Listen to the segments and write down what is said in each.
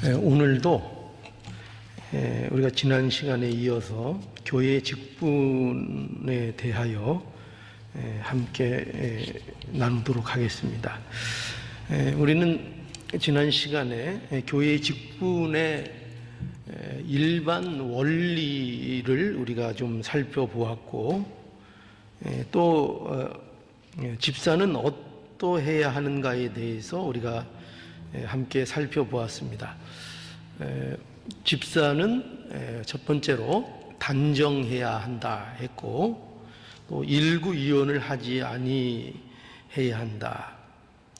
오늘도 우리가 지난 시간에 이어서 교회 직분에 대하여 함께 나누도록 하겠습니다. 우리는 지난 시간에 교회 직분의 일반 원리를 우리가 좀 살펴보았고, 또 집사는 어떠해야 하는가에 대해서 우리가 함께 살펴보았습니다. 집사는 첫 번째로 단정해야 한다 했고, 또 일구이혼을 하지 아니해야 한다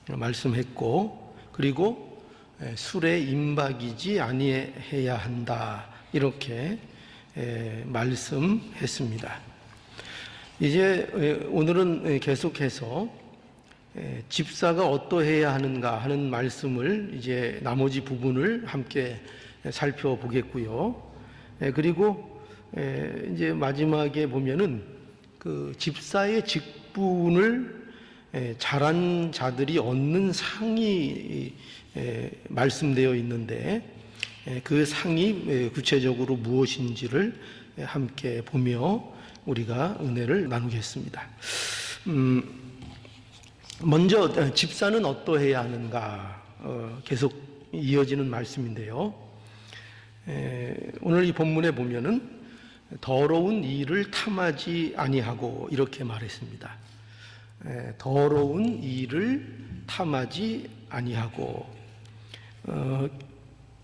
말씀했고, 그리고 술에 임박이지 아니해야 한다 이렇게 말씀했습니다. 이제 오늘은 계속해서 집사가 어떠해야 하는가 하는 말씀을 이제 나머지 부분을 함께 살펴보겠고요. 그리고 이제 마지막에 보면은 그 집사의 직분을 잘한 자들이 얻는 상이 말씀되어 있는데, 그 상이 구체적으로 무엇인지를 함께 보며 우리가 은혜를 나누겠습니다. 먼저 집사는 어떠해야 하는가, 계속 이어지는 말씀인데요. 오늘 이 본문에 보면은 더러운 일을 탐하지 아니하고 이렇게 말했습니다. 더러운 일을 탐하지 아니하고,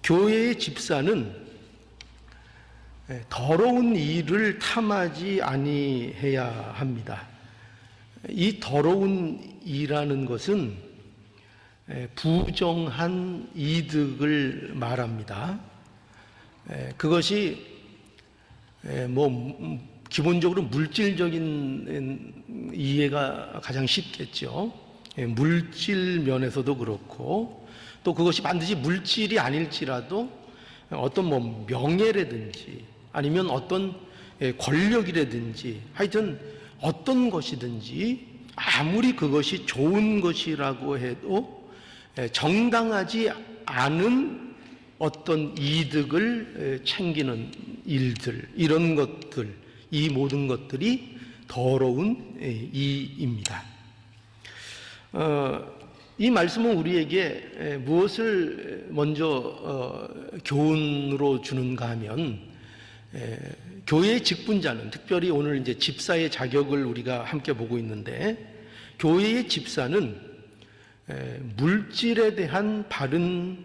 교회의 집사는 더러운 일을 탐하지 아니해야 합니다. 이 더러운 일이라는 것은 부정한 이득을 말합니다. 그것이 기본적으로 물질적인 이해가 가장 쉽겠죠. 물질 면에서도 그렇고, 또 그것이 반드시 물질이 아닐지라도 어떤 명예라든지 아니면 어떤 권력이라든지, 하여튼 어떤 것이든지 아무리 그것이 좋은 것이라고 해도 정당하지 않은 어떤 이득을 챙기는 일들, 이런 것들, 이 모든 것들이 더러운 이입니다. 이 말씀은 우리에게 무엇을 먼저 교훈으로 주는가 하면, 교회의 직분자는, 특별히 오늘 이제 집사의 자격을 우리가 함께 보고 있는데, 교회의 집사는 물질에 대한 바른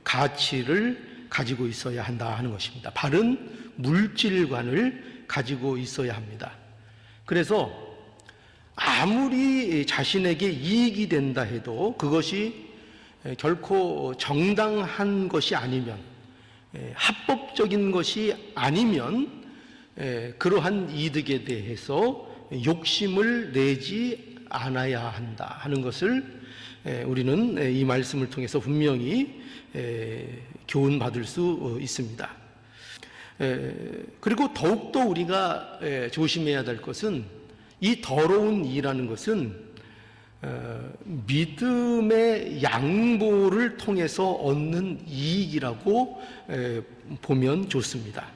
가치를 가지고 있어야 한다 하는 것입니다. 바른 물질관을 가지고 있어야 합니다. 그래서 아무리 자신에게 이익이 된다 해도 그것이 결코 정당한 것이 아니면, 합법적인 것이 아니면 그러한 이득에 대해서 욕심을 내지 않아야 한다 하는 것을 우리는 이 말씀을 통해서 분명히 교훈받을 수 있습니다. 그리고 더욱더 우리가 조심해야 될 것은, 이 더러운 일이라는 것은 믿음의 양보를 통해서 얻는 이익이라고 보면 좋습니다.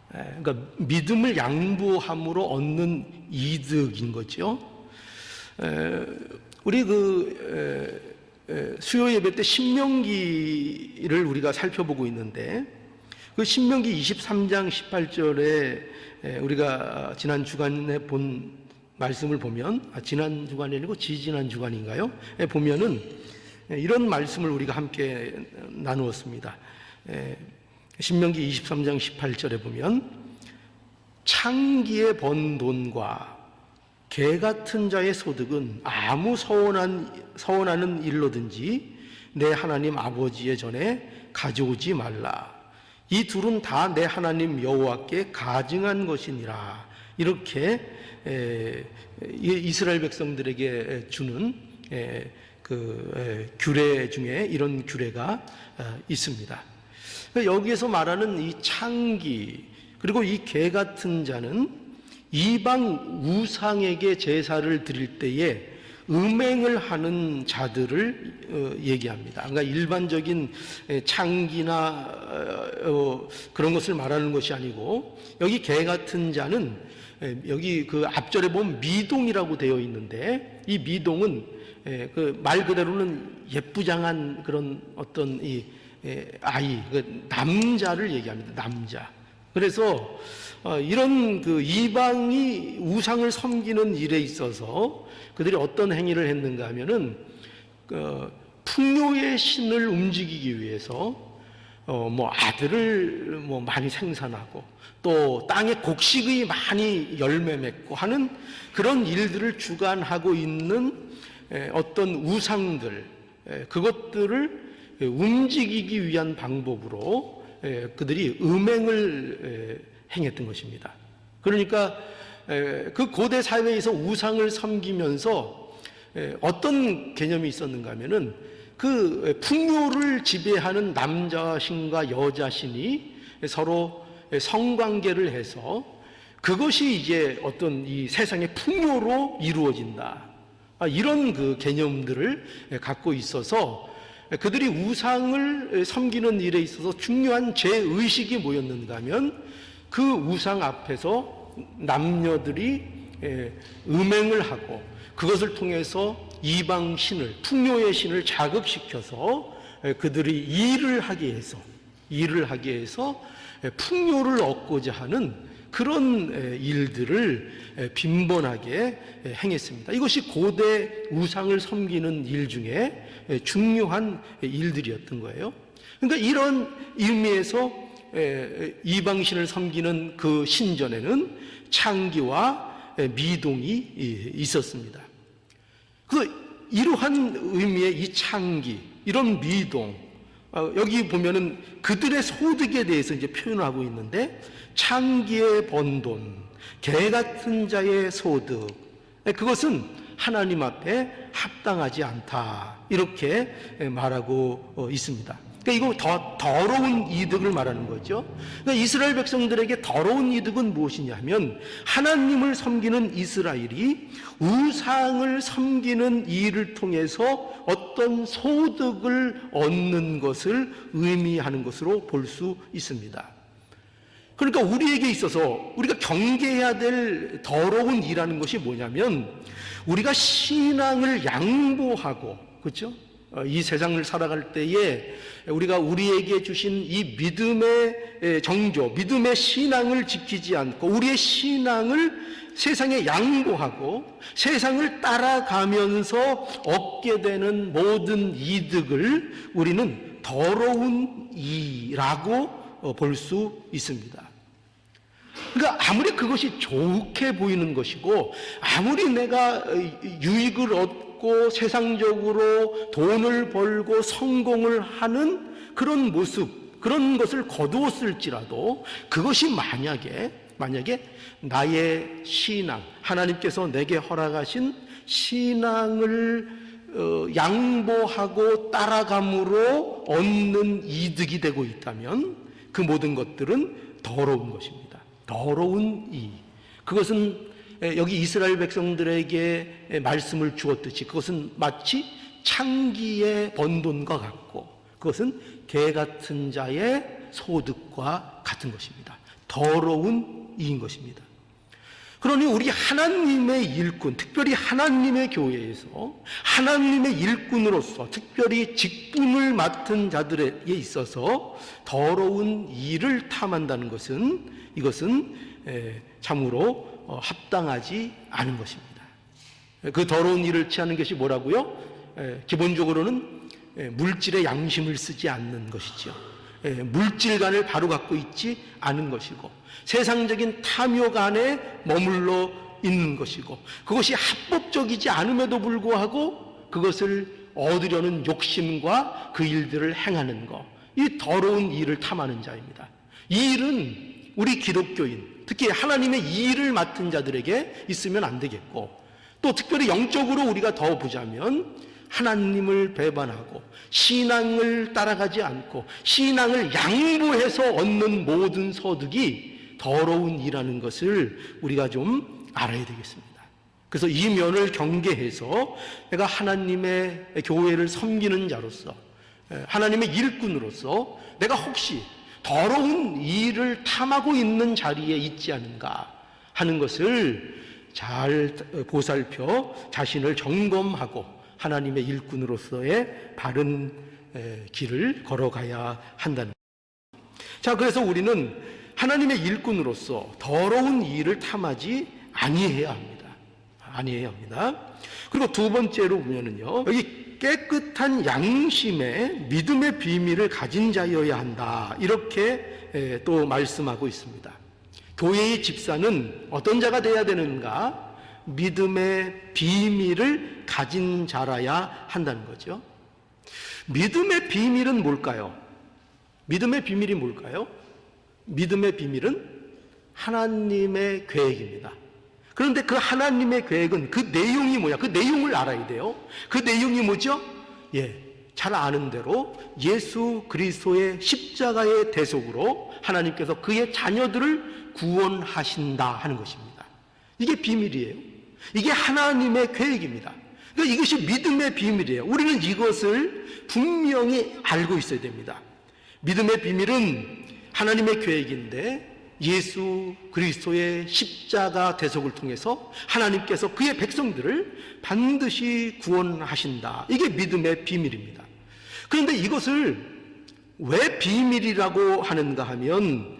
그러니까 믿음을 양보함으로 얻는 이득인 거죠. 우리 수요 예배 때 신명기를 우리가 살펴보고 있는데, 그 신명기 23장 18절에 우리가 지난 주간에 본 말씀을 보면, 지난 주간이 아니고 지지난 주간인가요? 보면은 이런 말씀을 우리가 함께 나누었습니다. 신명기 23장 18절에 보면, 창기에 번 돈과 개 같은 자의 소득은 아무 서원하는 일로든지 내 하나님 아버지의 전에 가져오지 말라. 이 둘은 다 내 하나님 여호와께 가증한 것이니라. 이렇게 이스라엘 백성들에게 주는 규례 중에 이런 규례가 있습니다. 여기에서 말하는 이 창기, 그리고 이 개 같은 자는 이방 우상에게 제사를 드릴 때에 음행을 하는 자들을 얘기합니다. 그러니까 일반적인 창기나 그런 것을 말하는 것이 아니고, 여기 개 같은 자는 여기 그 앞절에 보면 미동이라고 되어 있는데, 이 미동은 그 말 그대로는 예쁘장한 그런 어떤 이 아이, 그 남자를 얘기합니다. 남자. 그래서 이런 그 이방이 우상을 섬기는 일에 있어서 그들이 어떤 행위를 했는가 하면은 풍요의 신을 움직이기 위해서 뭐 아들을 뭐 많이 생산하고 또 땅에 곡식이 많이 열매 맺고 하는 그런 일들을 주관하고 있는 어떤 우상들, 그것들을 움직이기 위한 방법으로 그들이 음행을 행했던 것입니다. 그러니까 그 고대 사회에서 우상을 섬기면서 어떤 개념이 있었는가 하면은 그 풍요를 지배하는 남자 신과 여자 신이 서로 성관계를 해서 그것이 이제 어떤 이 세상의 풍요로 이루어진다, 이런 그 개념들을 갖고 있어서 그들이 우상을 섬기는 일에 있어서 중요한 죄의식이 뭐였는가 하면 그 우상 앞에서 남녀들이 음행을 하고 그것을 통해서 이방 신을, 풍요의 신을 자극시켜서 그들이 일을 하게 해서 풍요를 얻고자 하는 그런 일들을 빈번하게 행했습니다. 이것이 고대 우상을 섬기는 일 중에 중요한 일들이었던 거예요. 그러니까 이런 의미에서 이방신을 섬기는 그 신전에는 창기와 미동이 있었습니다. 이러한 의미의 이 창기, 이런 미동, 여기 보면은 그들의 소득에 대해서 이제 표현하고 있는데, 창기의 번 돈, 개 같은 자의 소득, 그것은 하나님 앞에 합당하지 않다, 이렇게 말하고 있습니다. 그러니까 이거 더 더러운 이득을 말하는 거죠. 그러니까 이스라엘 백성들에게 더러운 이득은 무엇이냐 하면, 하나님을 섬기는 이스라엘이 우상을 섬기는 일을 통해서 어떤 소득을 얻는 것을 의미하는 것으로 볼 수 있습니다. 그러니까 우리에게 있어서 우리가 경계해야 될 더러운 일이라는 것이 뭐냐면, 우리가 신앙을 양보하고, 그렇죠? 이 세상을 살아갈 때에 우리가 우리에게 주신 이 믿음의 정조, 믿음의 신앙을 지키지 않고 우리의 신앙을 세상에 양보하고 세상을 따라가면서 얻게 되는 모든 이득을 우리는 더러운 이라고 볼 수 있습니다. 그러니까 아무리 그것이 좋게 보이는 것이고, 아무리 내가 유익을 얻고 세상적으로 돈을 벌고 성공을 하는 그런 모습, 그런 것을 거두었을지라도, 그것이 만약에 나의 신앙, 하나님께서 내게 허락하신 신앙을 양보하고 따라감으로 얻는 이득이 되고 있다면, 그 모든 것들은 더러운 것입니다. 더러운 이. 그것은 여기 이스라엘 백성들에게 말씀을 주었듯이 그것은 마치 창기의 번 돈과 같고, 그것은 개 같은 자의 소득과 같은 것입니다. 더러운 이인 것입니다. 그러니 우리 하나님의 일꾼, 특별히 하나님의 교회에서 하나님의 일꾼으로서 특별히 직분을 맡은 자들에게 있어서 더러운 일을 탐한다는 것은, 이것은 참으로 합당하지 않은 것입니다. 그 더러운 일을 취하는 것이 뭐라고요? 기본적으로는 물질의 양심을 쓰지 않는 것이죠. 물질관을 바로 갖고 있지 않은 것이고, 세상적인 탐욕안에 머물러 있는 것이고, 그것이 합법적이지 않음에도 불구하고 그것을 얻으려는 욕심과 그 일들을 행하는 것, 이 더러운 일을 탐하는 자입니다. 이 일은 우리 기독교인, 특히 하나님의 이 일을 맡은 자들에게 있으면 안 되겠고, 또 특별히 영적으로 우리가 더 보자면 하나님을 배반하고 신앙을 따라가지 않고 신앙을 양보해서 얻는 모든 소득이 더러운 일이라는 것을 우리가 좀 알아야 되겠습니다. 그래서 이 면을 경계해서 내가 하나님의 교회를 섬기는 자로서, 하나님의 일꾼으로서 내가 혹시 더러운 일을 탐하고 있는 자리에 있지 않은가 하는 것을 잘 보살펴 자신을 점검하고 하나님의 일꾼으로서의 바른 길을 걸어가야 한다는 거예요. 자, 그래서 우리는 하나님의 일꾼으로서 더러운 일을 탐하지 아니해야 합니다. 그리고 두 번째로 보면은요, 여기 깨끗한 양심의 믿음의 비밀을 가진 자여야 한다, 이렇게 또 말씀하고 있습니다. 교회의 집사는 어떤 자가 되어야 되는가? 믿음의 비밀을 가진 자라야 한다는 거죠. 믿음의 비밀은 뭘까요? 믿음의 비밀이 뭘까요? 믿음의 비밀은 하나님의 계획입니다. 그런데 그 하나님의 계획은 그 내용이 뭐냐? 그 내용을 알아야 돼요. 그 내용이 뭐죠? 잘 아는 대로 예수 그리스도의 십자가의 대속으로 하나님께서 그의 자녀들을 구원하신다 하는 것입니다. 이게 비밀이에요. 이게 하나님의 계획입니다. 그러니까 이것이 믿음의 비밀이에요. 우리는 이것을 분명히 알고 있어야 됩니다. 믿음의 비밀은 하나님의 계획인데 예수 그리스도의 십자가 대속을 통해서 하나님께서 그의 백성들을 반드시 구원하신다. 이게 믿음의 비밀입니다. 그런데 이것을 왜 비밀이라고 하는가 하면,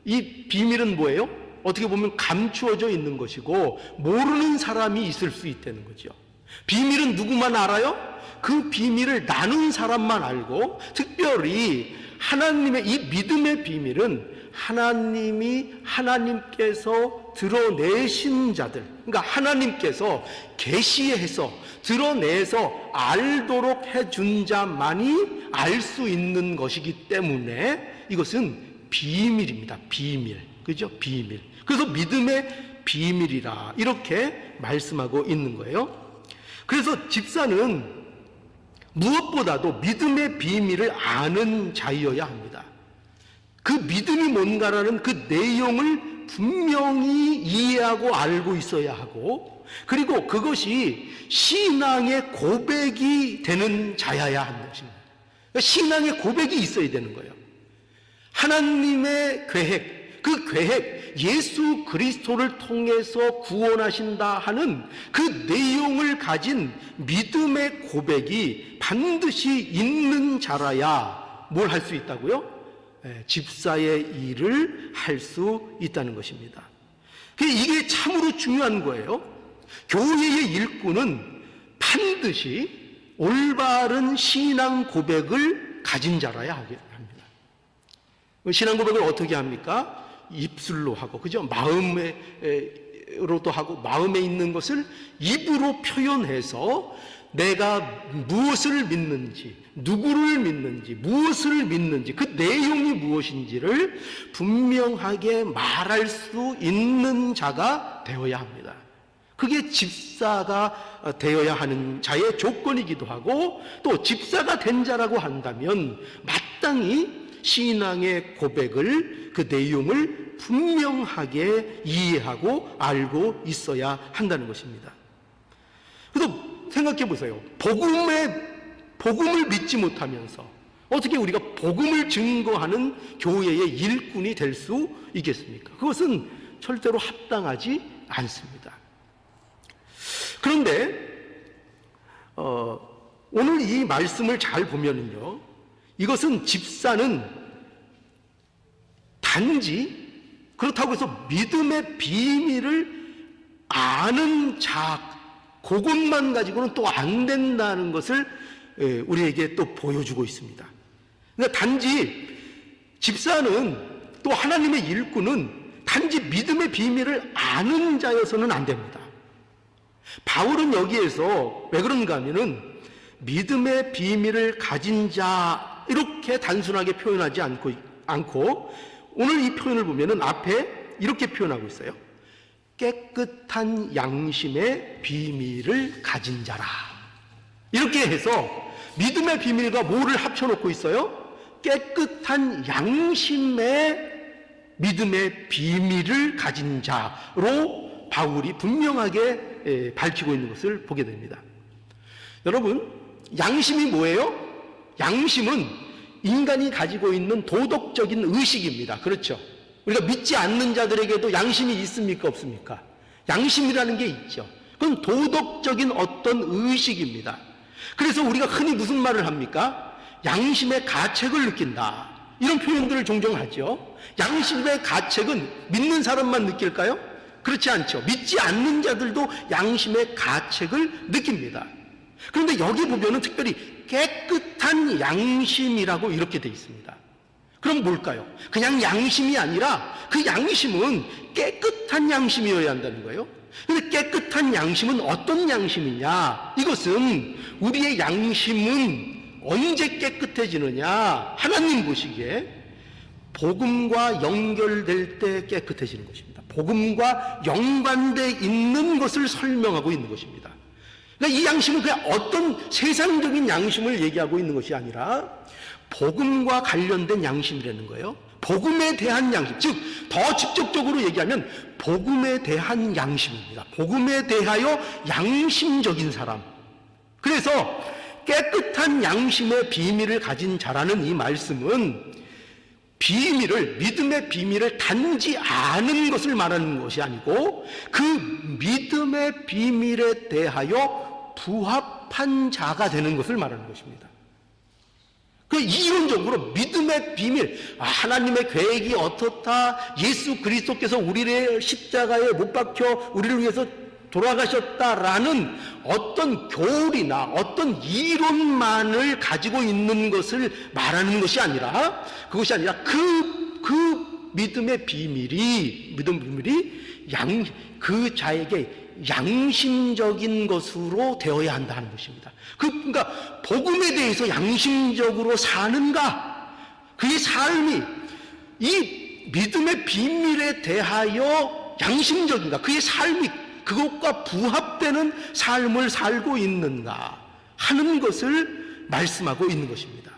이 비밀은 뭐예요? 어떻게 보면 감추어져 있는 것이고 모르는 사람이 있을 수 있다는 거죠. 비밀은 누구만 알아요? 그 비밀을 나눈 사람만 알고, 특별히 하나님의 이 믿음의 비밀은 하나님께서 드러내신 자들, 그러니까 하나님께서 계시해서 드러내서 알도록 해준 자만이 알 수 있는 것이기 때문에 이것은 비밀입니다. 비밀. 그죠? 비밀. 그래서 믿음의 비밀이라 이렇게 말씀하고 있는 거예요. 그래서 집사는 무엇보다도 믿음의 비밀을 아는 자여야 합니다. 그 믿음이 뭔가라는 그 내용을 분명히 이해하고 알고 있어야 하고, 그리고 그것이 신앙의 고백이 되는 자여야 하는 것입니다. 신앙의 고백이 있어야 되는 거예요. 하나님의 계획, 그 계획, 예수 그리스도를 통해서 구원하신다 하는 그 내용을 가진 믿음의 고백이 반드시 있는 자라야 뭘 할 수 있다고요? 집사의 일을 할 수 있다는 것입니다. 이게 참으로 중요한 거예요. 교회의 일꾼은 반드시 올바른 신앙 고백을 가진 자라야 합니다. 신앙 고백을 어떻게 합니까? 입술로 하고, 그죠? 마음으로도 하고, 마음에 있는 것을 입으로 표현해서 내가 무엇을 믿는지, 누구를 믿는지, 무엇을 믿는지, 그 내용이 무엇인지를 분명하게 말할 수 있는 자가 되어야 합니다. 그게 집사가 되어야 하는 자의 조건이기도 하고, 또 집사가 된 자라고 한다면 마땅히 신앙의 고백을, 그 내용을 분명하게 이해하고 알고 있어야 한다는 것입니다. 그래서 생각해 보세요. 복음을 믿지 못하면서 어떻게 우리가 복음을 증거하는 교회의 일꾼이 될 수 있겠습니까? 그것은 절대로 합당하지 않습니다. 그런데 오늘 이 말씀을 잘 보면은요, 이것은 집사는 단지 그렇다고 해서 믿음의 비밀을 아는 자, 그것만 가지고는 또 안 된다는 것을 우리에게 또 보여주고 있습니다. 그러니까 단지 집사는, 또 하나님의 일꾼은 단지 믿음의 비밀을 아는 자여서는 안 됩니다. 바울은 여기에서 왜 그런가 하면은 믿음의 비밀을 가진 자, 이렇게 단순하게 표현하지 않고 오늘 이 표현을 보면은 앞에 이렇게 표현하고 있어요. 깨끗한 양심의 비밀을 가진 자라. 이렇게 해서 믿음의 비밀과 뭐를 합쳐놓고 있어요? 깨끗한 양심의 믿음의 비밀을 가진 자로 바울이 분명하게 밝히고 있는 것을 보게 됩니다. 여러분, 양심이 뭐예요? 양심은 인간이 가지고 있는 도덕적인 의식입니다. 그렇죠? 우리가 믿지 않는 자들에게도 양심이 있습니까? 없습니까? 양심이라는 게 있죠. 그건 도덕적인 어떤 의식입니다. 그래서 우리가 흔히 무슨 말을 합니까? 양심의 가책을 느낀다. 이런 표현들을 종종 하죠. 양심의 가책은 믿는 사람만 느낄까요? 그렇지 않죠. 믿지 않는 자들도 양심의 가책을 느낍니다. 그런데 여기 보면은 특별히 깨끗한 양심이라고 이렇게 돼 있습니다. 그럼 뭘까요? 그냥 양심이 아니라 그 양심은 깨끗한 양심이어야 한다는 거예요. 근데 깨끗한 양심은 어떤 양심이냐? 이것은 우리의 양심은 언제 깨끗해지느냐? 하나님 보시기에 복음과 연결될 때 깨끗해지는 것입니다. 복음과 연관되어 있는 것을 설명하고 있는 것입니다. 그러니까 이 양심은 그냥 어떤 세상적인 양심을 얘기하고 있는 것이 아니라 복음과 관련된 양심이라는 거예요. 복음에 대한 양심, 즉 더 직접적으로 얘기하면 복음에 대한 양심입니다. 복음에 대하여 양심적인 사람. 그래서 깨끗한 양심의 비밀을 가진 자라는 이 말씀은 믿음의 비밀을 단지 아는 것을 말하는 것이 아니고 그 믿음의 비밀에 대하여 부합한 자가 되는 것을 말하는 것입니다. 그 이론적으로 믿음의 비밀, 하나님의 계획이 어떻다, 예수 그리스도께서 우리를 십자가에 못 박혀 우리를 위해서 돌아가셨다라는 어떤 교리나 어떤 이론만을 가지고 있는 것을 말하는 것이 아니라, 그것이 아니라 그 믿음의 비밀이 그 자에게 양심적인 것으로 되어야 한다는 것입니다. 그러니까 복음에 대해서 양심적으로 사는가? 그의 삶이 이 믿음의 비밀에 대하여 양심적인가? 그의 삶이 그것과 부합되는 삶을 살고 있는가 하는 것을 말씀하고 있는 것입니다.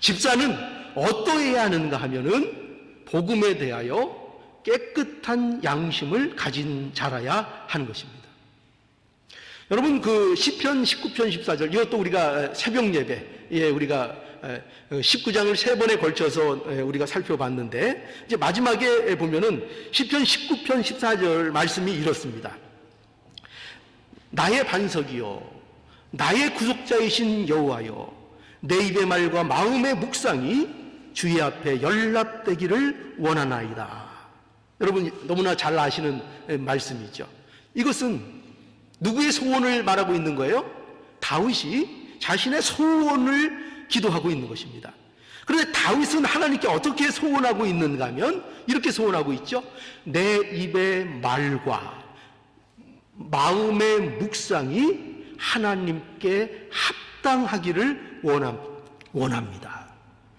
집사는 어떠해야 하는가 하면은 복음에 대하여 깨끗한 양심을 가진 자라야 하는 것입니다. 여러분, 그 시편 19편 14절, 이것도 우리가 새벽 예배, 우리가 19장을 3번에 걸쳐서 우리가 살펴봤는데, 이제 마지막에 보면은 시편 19편 14절 말씀이 이렇습니다. 나의 반석이요, 나의 구속자이신 여호와여, 내 입의 말과 마음의 묵상이 주의 앞에 연락되기를 원하나이다. 여러분 너무나 잘 아시는 말씀이죠. 이것은 누구의 소원을 말하고 있는 거예요? 다윗이 자신의 소원을 기도하고 있는 것입니다. 그런데 다윗은 하나님께 어떻게 소원하고 있는가 하면 이렇게 소원하고 있죠. 내 입의 말과 마음의 묵상이 하나님께 합당하기를 원합니다.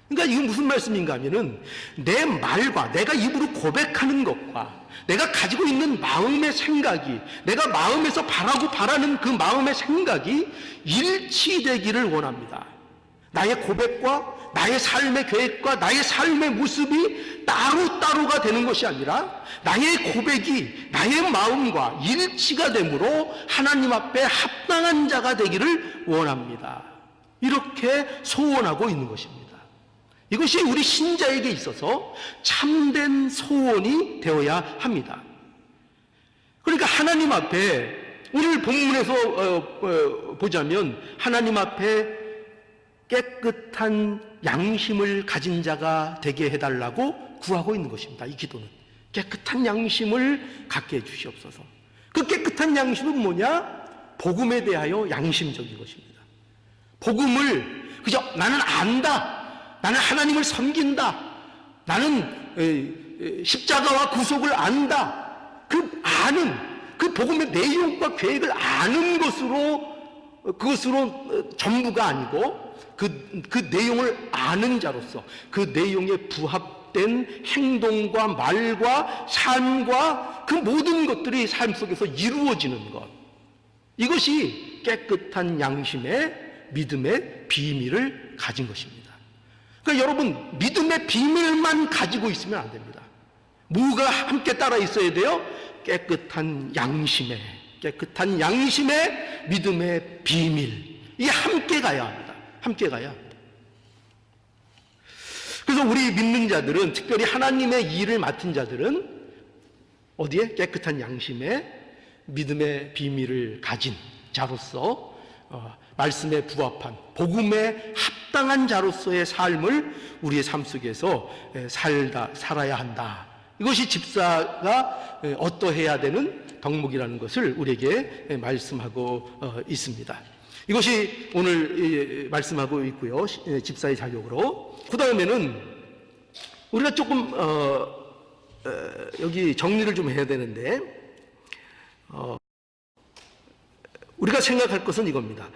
그러니까 이건 무슨 말씀인가 하면은 내 말과 내가 입으로 고백하는 것과 내가 가지고 있는 마음의 생각이, 내가 마음에서 바라는 그 마음의 생각이 일치되기를 원합니다. 나의 고백과 나의 삶의 계획과 나의 삶의 모습이 따로따로가 되는 것이 아니라 나의 고백이 나의 마음과 일치가 되므로 하나님 앞에 합당한 자가 되기를 원합니다. 이렇게 소원하고 있는 것입니다. 이것이 우리 신자에게 있어서 참된 소원이 되어야 합니다. 그러니까 하나님 앞에, 오늘 본문에서 보자면 하나님 앞에 깨끗한 양심을 가진 자가 되게 해달라고 구하고 있는 것입니다. 이 기도는 깨끗한 양심을 갖게 해주시옵소서. 그 깨끗한 양심은 뭐냐? 복음에 대하여 양심적인 것입니다. 복음을 그저 나는 안다, 나는 하나님을 섬긴다, 나는 십자가와 구속을 안다, 그 아는, 그 복음의 내용과 계획을 아는 그것으로 전부가 아니고 그 내용을 아는 자로서 그 내용에 부합된 행동과 말과 삶과 그 모든 것들이 삶 속에서 이루어지는 것, 이것이 깨끗한 양심의 믿음의 비밀을 가진 것입니다. 그러니까 여러분, 믿음의 비밀만 가지고 있으면 안 됩니다. 뭐가 함께 따라 있어야 돼요? 깨끗한 양심의 깨끗한 양심의 믿음의 비밀, 이게 함께 가야 합니다. 함께 가야 합니다. 그래서 우리 믿는 자들은, 특별히 하나님의 일을 맡은 자들은 어디에? 깨끗한 양심의 믿음의 비밀을 가진 자로서 말씀에 부합한 복음에 합당한 자로서의 삶을 우리의 삶 속에서 살아야 한다. 이것이 집사가 어떠해야 되는 덕목이라는 것을 우리에게 말씀하고 있습니다. 이것이 오늘 말씀하고 있고요. 집사의 자격으로. 그 다음에는 우리가 조금 여기 정리를 좀 해야 되는데, 우리가 생각할 것은 이겁니다.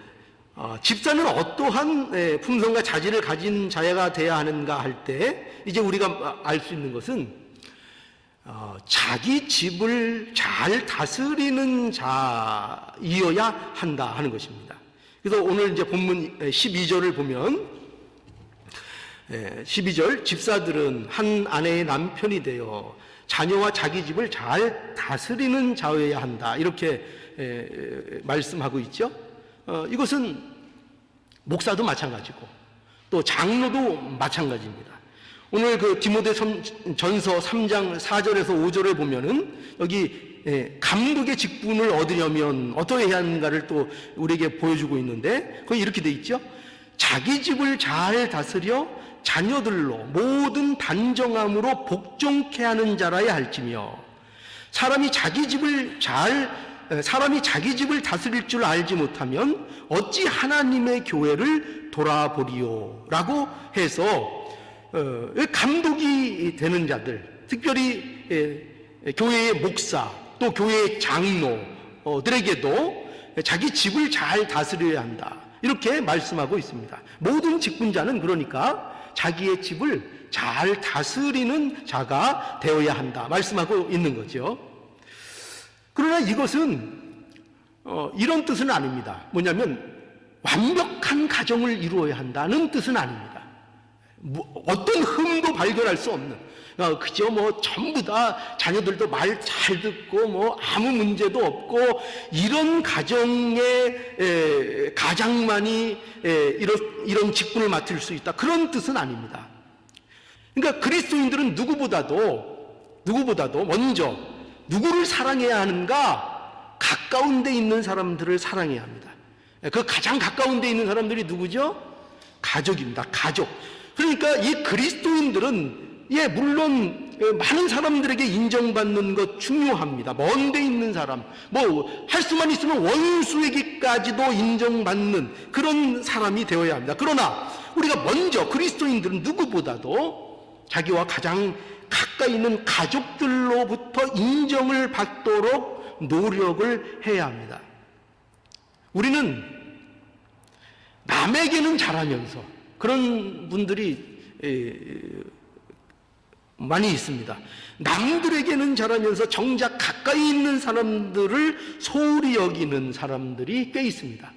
집사는 어떠한 품성과 자질을 가진 자가 돼야 하는가 할 때, 이제 우리가 알 수 있는 것은 자기 집을 잘 다스리는 자이어야 한다 하는 것입니다. 그래서 오늘 이제 본문 12절을 보면 12절, 집사들은 한 아내의 남편이 되어 자녀와 자기 집을 잘 다스리는 자여야 한다, 이렇게 말씀하고 있죠. 이것은 목사도 마찬가지고 또 장로도 마찬가지입니다. 오늘 그 디모데전서 3장 4절에서 5절을 보면은 여기 감독의 직분을 얻으려면 어떻게 해야 하는가를 또 우리에게 보여주고 있는데, 거기 이렇게 돼 있죠. 자기 집을 잘 다스려 자녀들로 모든 단정함으로 복종케 하는 자라야 할지며, 사람이 자기 집을 다스릴 줄 알지 못하면 어찌 하나님의 교회를 돌아보리요 라고 해서 감독이 되는 자들, 특별히 교회의 목사 또 교회의 장로들에게도 자기 집을 잘 다스려야 한다, 이렇게 말씀하고 있습니다. 모든 직분자는 그러니까 자기의 집을 잘 다스리는 자가 되어야 한다 말씀하고 있는 거죠. 그러나 이것은 이런 뜻은 아닙니다. 뭐냐면 완벽한 가정을 이루어야 한다는 뜻은 아닙니다. 어떤 흠도 발견할 수 없는, 그저 전부 다 자녀들도 말 잘 듣고 아무 문제도 없고 이런 가장만이 이런 직분을 맡을 수 있다, 그런 뜻은 아닙니다. 그러니까 그리스도인들은 누구보다도 먼저 누구를 사랑해야 하는가? 가까운 데 있는 사람들을 사랑해야 합니다. 그 가장 가까운 데 있는 사람들이 누구죠? 가족입니다. 가족. 그러니까 이 그리스도인들은 물론 많은 사람들에게 인정받는 것 중요합니다. 먼 데 있는 사람, 할 수만 있으면 원수에게까지도 인정받는 그런 사람이 되어야 합니다. 그러나 우리가 먼저 그리스도인들은 누구보다도 자기와 가장 가까이 있는 가족들로부터 인정을 받도록 노력을 해야 합니다. 우리는 남에게는 잘하면서, 그런 분들이 많이 있습니다. 남들에게는 잘하면서 정작 가까이 있는 사람들을 소홀히 여기는 사람들이 꽤 있습니다.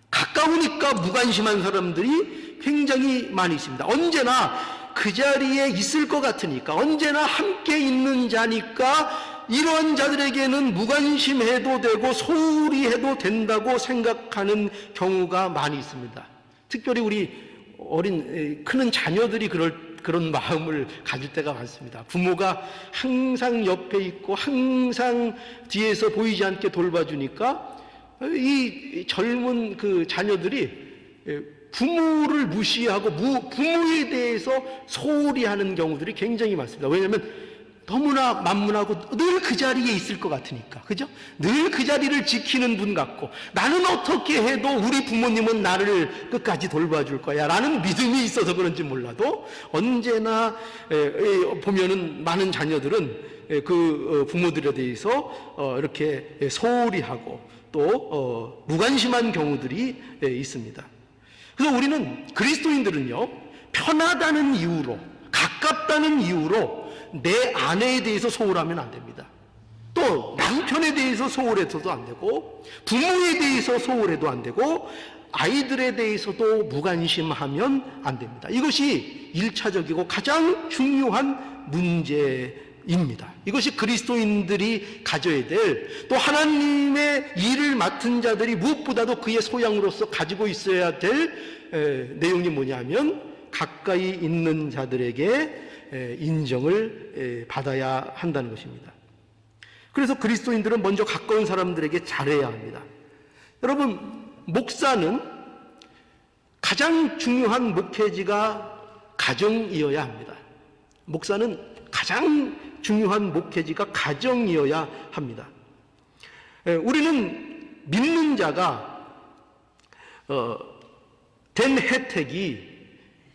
가까우니까 무관심한 사람들이 굉장히 많이 있습니다. 언제나 그 자리에 있을 것 같으니까, 언제나 함께 있는 자니까 이러한 자들에게는 무관심해도 되고 소홀히 해도 된다고 생각하는 경우가 많이 있습니다. 특별히 우리 크는 자녀들이 그런 마음을 가질 때가 많습니다. 부모가 항상 옆에 있고 항상 뒤에서 보이지 않게 돌봐주니까 이 젊은 그 자녀들이 부모를 무시하고 부모에 대해서 소홀히 하는 경우들이 굉장히 많습니다. 왜냐하면 너무나 만문하고 늘 그 자리에 있을 것 같으니까, 그죠? 늘 그 자리를 지키는 분 같고, 나는 어떻게 해도 우리 부모님은 나를 끝까지 돌봐줄 거야 라는 믿음이 있어서 그런지 몰라도 언제나 보면은 많은 자녀들은 그 부모들에 대해서 이렇게 소홀히 하고 또 무관심한 경우들이 있습니다. 그래서 우리는 그리스도인들은요, 편하다는 이유로, 가깝다는 이유로 내 아내에 대해서 소홀하면 안 됩니다. 또 남편에 대해서 소홀해서도 안 되고, 부모에 대해서 소홀해도 안 되고, 아이들에 대해서도 무관심하면 안 됩니다. 이것이 1차적이고 가장 중요한 문제인 입니다. 이것이 그리스도인들이 가져야 될, 또 하나님의 일을 맡은 자들이 무엇보다도 그의 소양으로서 가지고 있어야 될 내용이 뭐냐면 가까이 있는 자들에게 인정을 받아야 한다는 것입니다. 그래서 그리스도인들은 먼저 가까운 사람들에게 잘해야 합니다. 여러분, 목사는 가장 중요한 목회지가 가정이어야 합니다. 목사는 가장 중요한 목회지가 가정이어야 합니다. 우리는 믿는 자가 된 혜택이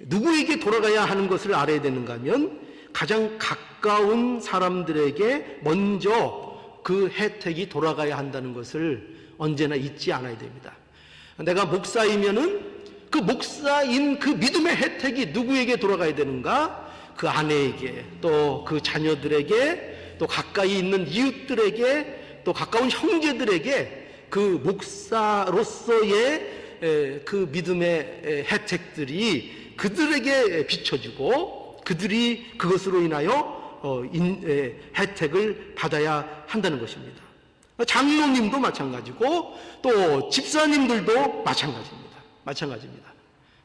누구에게 돌아가야 하는 것을 알아야 되는가 하면 가장 가까운 사람들에게 먼저 그 혜택이 돌아가야 한다는 것을 언제나 잊지 않아야 됩니다. 내가 목사이면은 그 목사인 그 믿음의 혜택이 누구에게 돌아가야 되는가? 그 아내에게, 또 그 자녀들에게, 또 가까이 있는 이웃들에게, 또 가까운 형제들에게 그 목사로서의 그 믿음의 혜택들이 그들에게 비춰지고 그들이 그것으로 인하여 혜택을 받아야 한다는 것입니다. 장로님도 마찬가지고 또 집사님들도 마찬가지입니다.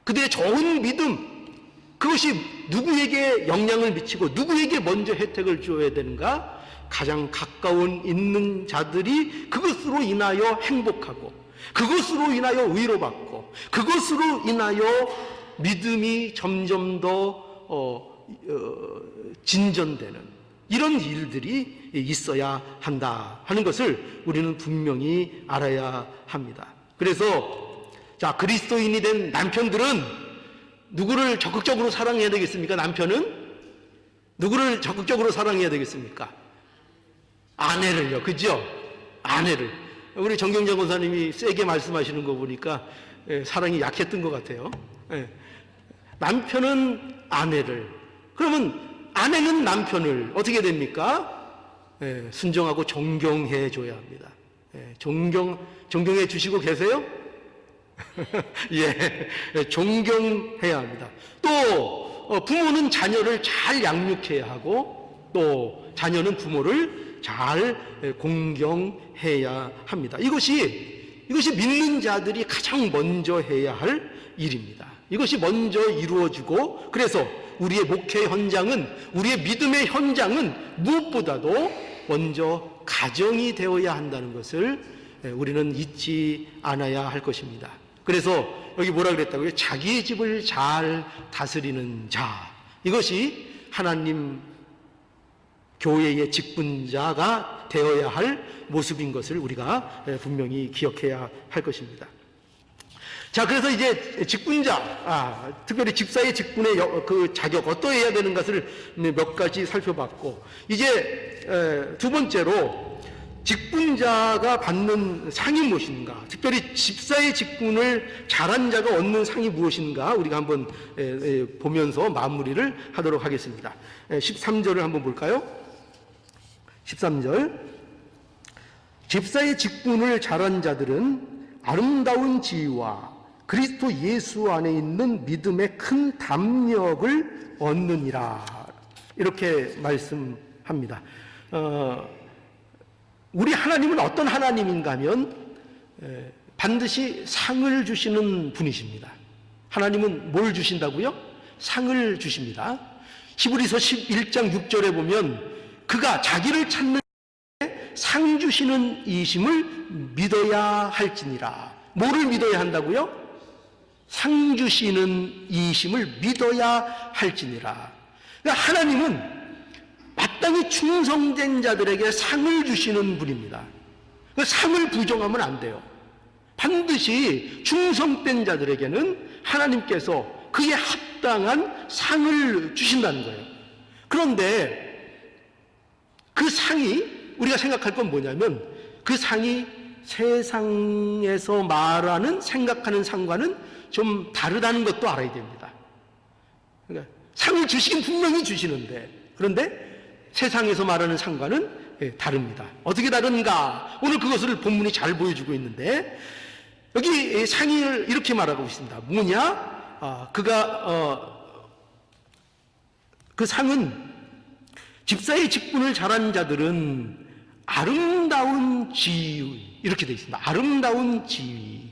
그들의 좋은 믿음, 그것이 누구에게 영향을 미치고 누구에게 먼저 혜택을 주어야 되는가? 가장 가까운 있는 자들이 그것으로 인하여 행복하고, 그것으로 인하여 위로받고, 그것으로 인하여 믿음이 점점 더 진전되는 이런 일들이 있어야 한다 하는 것을 우리는 분명히 알아야 합니다. 그래서 자, 그리스도인이 된 남편들은 누구를 적극적으로 사랑해야 되겠습니까? 남편은 누구를 적극적으로 사랑해야 되겠습니까? 아내를요, 그죠? 아내를. 우리 정경장 권사님이 세게 말씀하시는 거 보니까 사랑이 약했던 것 같아요. 남편은 아내를, 그러면 아내는 남편을 어떻게 됩니까? 순종하고 존경해 줘야 합니다. 존경해 주시고 계세요? 예, 존경해야 합니다. 또 부모는 자녀를 잘 양육해야 하고, 또 자녀는 부모를 잘 공경해야 합니다. 이것이 믿는 자들이 가장 먼저 해야 할 일입니다. 이것이 먼저 이루어지고, 그래서 우리의 목회 현장은, 우리의 믿음의 현장은 무엇보다도 먼저 가정이 되어야 한다는 것을 우리는 잊지 않아야 할 것입니다. 그래서 여기 뭐라 그랬다고요? 자기의 집을 잘 다스리는 자, 이것이 하나님 교회의 직분자가 되어야 할 모습인 것을 우리가 분명히 기억해야 할 것입니다. 자, 그래서 이제 직분자, 특별히 집사의 직분의 그 자격, 어떠해야 되는 것을 몇 가지 살펴봤고, 이제 두 번째로 직분자가 받는 상이 무엇인가, 특별히 집사의 직분을 잘한 자가 얻는 상이 무엇인가, 우리가 한번 보면서 마무리를 하도록 하겠습니다. 13절을 한번 볼까요? 13절. 집사의 직분을 잘한 자들은 아름다운 지위와 그리스도 예수 안에 있는 믿음의 큰 담력을 얻느니라, 이렇게 말씀합니다. 우리 하나님은 어떤 하나님인가 하면 반드시 상을 주시는 분이십니다. 하나님은 뭘 주신다고요? 상을 주십니다. 히브리서 11장 6절에 보면 그가 자기를 찾는 상 주시는 이심을 믿어야 할지니라. 뭐를 믿어야 한다고요? 상 주시는 이심을 믿어야 할지니라. 그러니까 하나님은 마땅히 충성된 자들에게 상을 주시는 분입니다. 그 상을 부정하면 안 돼요. 반드시 충성된 자들에게는 하나님께서 그에 합당한 상을 주신다는 거예요. 그런데 그 상이, 우리가 생각할 건 뭐냐면 그 상이 세상에서 말하는, 생각하는 상과는 좀 다르다는 것도 알아야 됩니다. 그러니까 상을 주시긴 분명히 주시는데, 그런데 세상에서 말하는 상과는 다릅니다. 어떻게 다른가? 오늘 그것을 본문이 잘 보여주고 있는데, 여기 상이 이렇게 말하고 있습니다. 뭐냐? 그 상은 집사의 직분을 잘한 자들은 아름다운 지위, 이렇게 되어 있습니다. 아름다운 지위.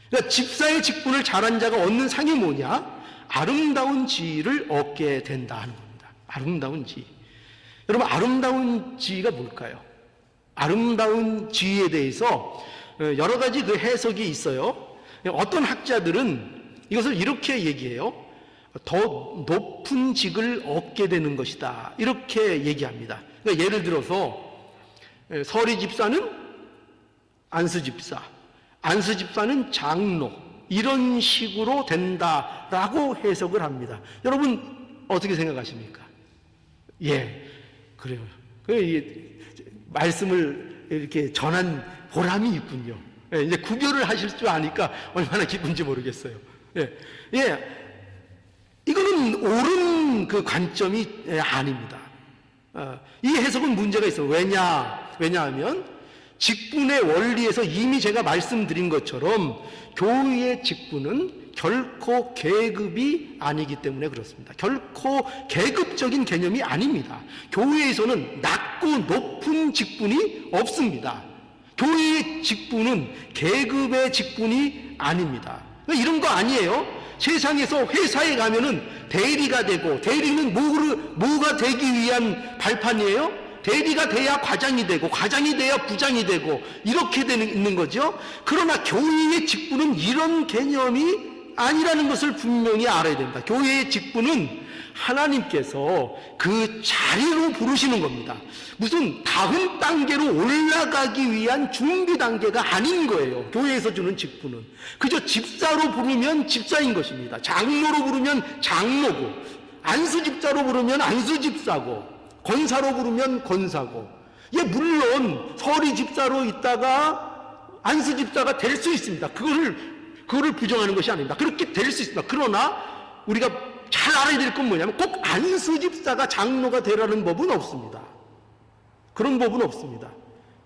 그러니까 집사의 직분을 잘한 자가 얻는 상이 뭐냐? 아름다운 지위를 얻게 된다 하는 겁니다. 아름다운 지위. 여러분, 아름다운 지위가 뭘까요? 아름다운 지위에 대해서 여러 가지 그 해석이 있어요. 어떤 학자들은 이것을 이렇게 얘기해요. 더 높은 직을 얻게 되는 것이다, 이렇게 얘기합니다. 그러니까 예를 들어서 서리 집사는 안수 집사, 안수 집사는 장로, 이런 식으로 된다라고 해석을 합니다. 여러분 어떻게 생각하십니까? 예, 그래요. 말씀을 이렇게 전한 보람이 있군요. 예, 이제 구별을 하실 줄 아니까 얼마나 기쁜지 모르겠어요. 예, 이거는 옳은 그 관점이 아닙니다. 이 해석은 문제가 있어요. 왜냐하면 직분의 원리에서 이미 제가 말씀드린 것처럼 교회의 직분은 결코 계급이 아니기 때문에 그렇습니다. 결코 계급적인 개념이 아닙니다. 교회에서는 낮고 높은 직분이 없습니다. 교회의 직분은 계급의 직분이 아닙니다. 이런 거 아니에요. 세상에서 회사에 가면은 대리가 되고, 대리는 뭐가 되기 위한 발판이에요? 대리가 돼야 과장이 되고, 과장이 돼야 부장이 되고, 이렇게 있는 거죠. 그러나 교회의 직분은 이런 개념이 아니라는 것을 분명히 알아야 됩니다. 교회의 직분은 하나님께서 그 자리로 부르시는 겁니다. 무슨 다음 단계로 올라가기 위한 준비 단계가 아닌 거예요. 교회에서 주는 직분은 그저 집사로 부르면 집사인 것입니다. 장로로 부르면 장로고, 안수집사로 부르면 안수집사고, 권사로 부르면 권사고. 예, 물론 서리 집사로 있다가 안수집사가 될 수 있습니다. 그거를 부정하는 것이 아닙니다. 그렇게 될 수 있습니다. 그러나 우리가 잘 알아야 될 건 뭐냐면 꼭 안수집사가 장로가 되라는 법은 없습니다. 그런 법은 없습니다.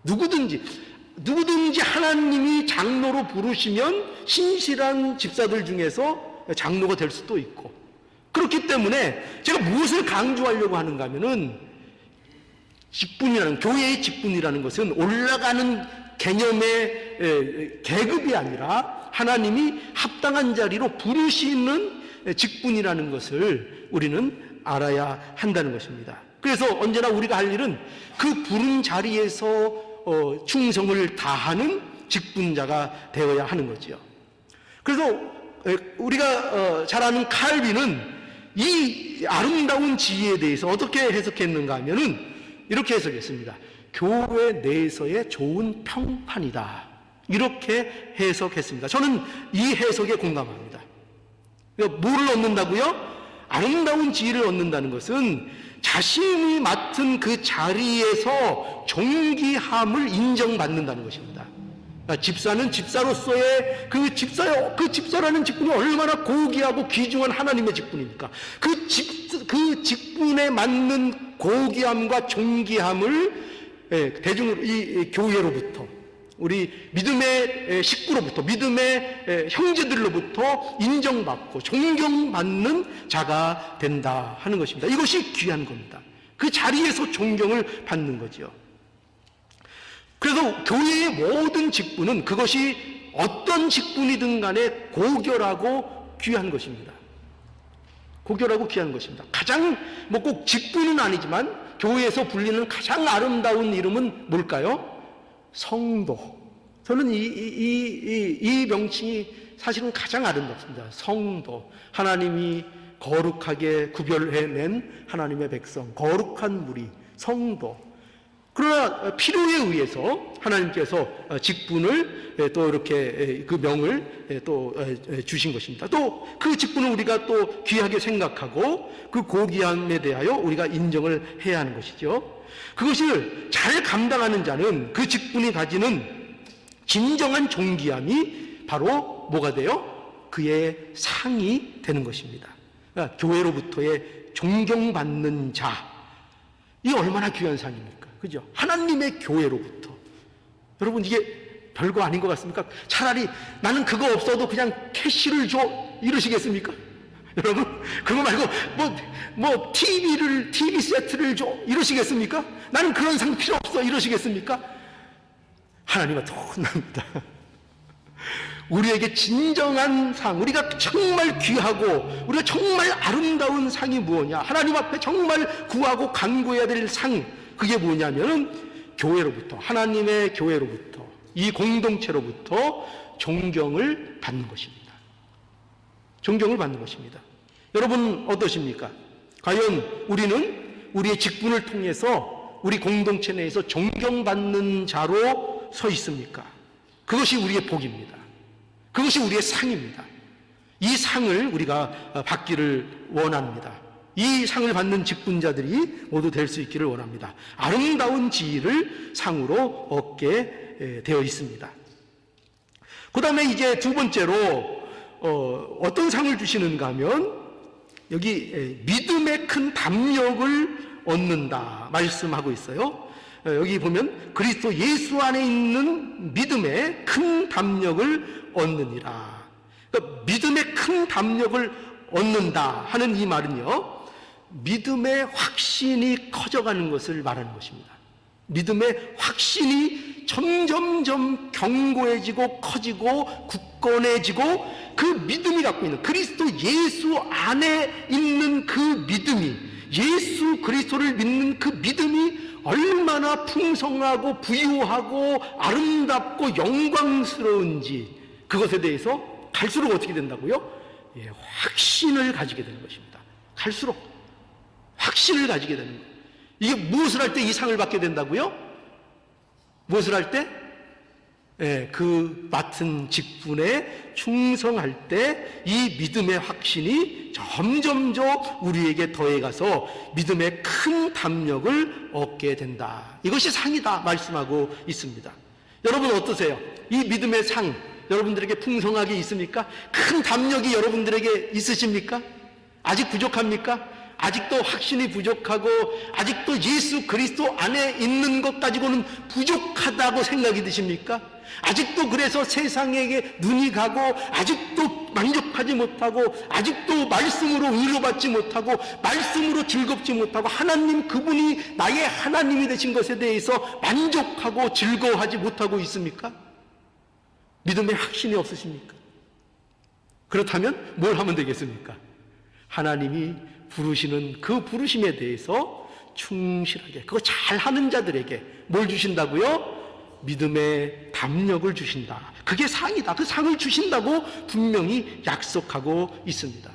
누구든지 하나님이 장로로 부르시면 신실한 집사들 중에서 장로가 될 수도 있고, 그렇기 때문에 제가 무엇을 강조하려고 하는가 하면은 교회의 직분이라는 것은 올라가는 개념의 계급이 아니라 하나님이 합당한 자리로 부르시는 직분이라는 것을 우리는 알아야 한다는 것입니다. 그래서 언제나 우리가 할 일은 그 부른 자리에서 충성을 다하는 직분자가 되어야 하는 거지요. 그래서 우리가 잘 아는 칼빈은 이 아름다운 지위에 대해서 어떻게 해석했는가 하면은 이렇게 해석했습니다. 교회 내에서의 좋은 평판이다, 이렇게 해석했습니다. 저는 이 해석에 공감합니다. 뭐를 얻는다고요? 아름다운 지위를 얻는다는 것은 자신이 맡은 그 자리에서 존귀함을 인정받는다는 것입니다. 집사는 집사로서의 그 집사라는 직분이 얼마나 고귀하고 귀중한 하나님의 직분입니까? 그 직분에 맞는 고귀함과 존귀함을 대중으로, 이 교회로부터, 우리 믿음의 식구로부터, 믿음의 형제들로부터 인정받고 존경받는 자가 된다 하는 것입니다. 이것이 귀한 겁니다. 그 자리에서 존경을 받는 거죠. 그래서 교회의 모든 직분은 그것이 어떤 직분이든 간에 고결하고 귀한 것입니다. 고결하고 귀한 것입니다. 가장 꼭 직분은 아니지만 교회에서 불리는 가장 아름다운 이름은 뭘까요? 성도. 저는 이 명칭이 사실은 가장 아름답습니다. 성도. 하나님이 거룩하게 구별해낸 하나님의 백성, 거룩한 무리, 성도. 그러나 필요에 의해서 하나님께서 직분을 또 이렇게 그 명을 또 주신 것입니다. 또 그 직분을 우리가 또 귀하게 생각하고 그 고귀함에 대하여 우리가 인정을 해야 하는 것이죠. 그것을 잘 감당하는 자는 그 직분이 가지는 진정한 존귀함이 바로 뭐가 돼요? 그의 상이 되는 것입니다. 그러니까 교회로부터의 존경받는 자, 이 얼마나 귀한 상입니까? 그죠? 하나님의 교회로부터. 여러분, 이게 별거 아닌 것 같습니까? 차라리 나는 그거 없어도 그냥 캐시를 줘, 이러시겠습니까? 여러분, 그거 말고 TV 세트를 줘 이러시겠습니까? 나는 그런 상 필요 없어 이러시겠습니까? 하나님한테 혼납니다. 우리에게 진정한 상, 우리가 정말 귀하고 우리가 정말 아름다운 상이 무엇이냐, 하나님 앞에 정말 구하고 간구해야 될 상, 그게 뭐냐면은 교회로부터, 하나님의 교회로부터, 이 공동체로부터 존경을 받는 것입니다. 존경을 받는 것입니다. 여러분 어떠십니까? 과연 우리는 우리의 직분을 통해서 우리 공동체 내에서 존경받는 자로 서 있습니까? 그것이 우리의 복입니다. 그것이 우리의 상입니다. 이 상을 우리가 받기를 원합니다. 이 상을 받는 직분자들이 모두 될 수 있기를 원합니다. 아름다운 지위를 상으로 얻게 되어 있습니다. 그 다음에 이제 두 번째로 어떤 상을 주시는가 하면 여기 믿음의 큰 담력을 얻는다 말씀하고 있어요. 여기 보면 그리스도 예수 안에 있는 믿음의 큰 담력을 얻느니라. 그러니까 믿음의 큰 담력을 얻는다 하는 이 말은요, 믿음의 확신이 커져가는 것을 말하는 것입니다. 믿음의 확신이 점점점 견고해지고 커지고 굳건해지고, 그 믿음이 갖고 있는 그리스도 예수 안에 있는 그 믿음이, 예수 그리스도를 믿는 그 믿음이 얼마나 풍성하고 부유하고 아름답고 영광스러운지, 그것에 대해서 갈수록 어떻게 된다고요? 확신을 가지게 되는 것입니다. 갈수록 확신을 가지게 되는 거예요. 이게 무엇을 할 때 이 상을 받게 된다고요? 무엇을 할 때? 그 맡은 직분에 충성할 때 이 믿음의 확신이 점점점 우리에게 더해가서 믿음의 큰 담력을 얻게 된다. 이것이 상이다 말씀하고 있습니다. 여러분 어떠세요? 이 믿음의 상 여러분들에게 풍성하게 있습니까? 큰 담력이 여러분들에게 있으십니까? 아직 부족합니까? 아직도 확신이 부족하고 아직도 예수 그리스도 안에 있는 것 가지고는 부족하다고 생각이 드십니까? 아직도 그래서 세상에게 눈이 가고 아직도 만족하지 못하고 아직도 말씀으로 위로받지 못하고 말씀으로 즐겁지 못하고 하나님 그분이 나의 하나님이 되신 것에 대해서 만족하고 즐거워하지 못하고 있습니까? 믿음의 확신이 없으십니까? 그렇다면 뭘 하면 되겠습니까? 하나님이 부르시는 그 부르심에 대해서 충실하게, 그거 잘하는 자들에게 뭘 주신다고요? 믿음의 담력을 주신다. 그게 상이다. 그 상을 주신다고 분명히 약속하고 있습니다.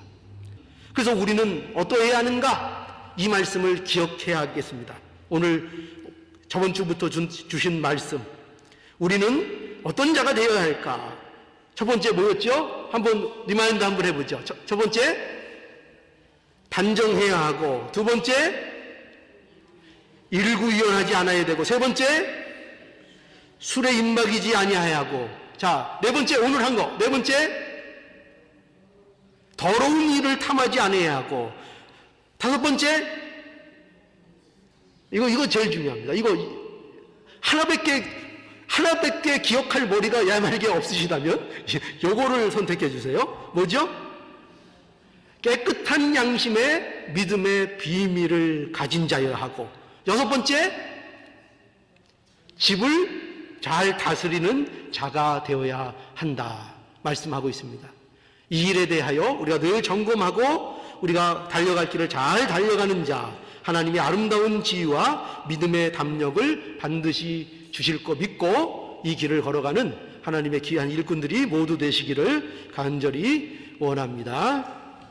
그래서 우리는 어떠해야 하는가? 이 말씀을 기억해야 하겠습니다. 오늘 저번 주부터 주신 말씀, 우리는 어떤 자가 되어야 할까? 첫 번째 뭐였죠? 한번 리마인드 한번 해보죠. 첫 번째, 단정해야 하고, 두 번째, 일구이연하지 않아야 되고, 세 번째, 술에 입막이지 아니하야 하고, 자, 네 번째, 오늘 한 거, 네 번째, 더러운 일을 탐하지 않아야 하고, 다섯 번째, 이거 제일 중요합니다. 이거 하나밖에 기억할 머리가 야말게 없으시다면 요거를 선택해 주세요. 뭐죠? 깨끗한 양심의 믿음의 비밀을 가진 자여야 하고, 여섯 번째, 집을 잘 다스리는 자가 되어야 한다 말씀하고 있습니다. 이 일에 대하여 우리가 늘 점검하고 우리가 달려갈 길을 잘 달려가는 자, 하나님의 아름다운 지위와 믿음의 담력을 반드시 주실 거 믿고 이 길을 걸어가는 하나님의 귀한 일꾼들이 모두 되시기를 간절히 원합니다.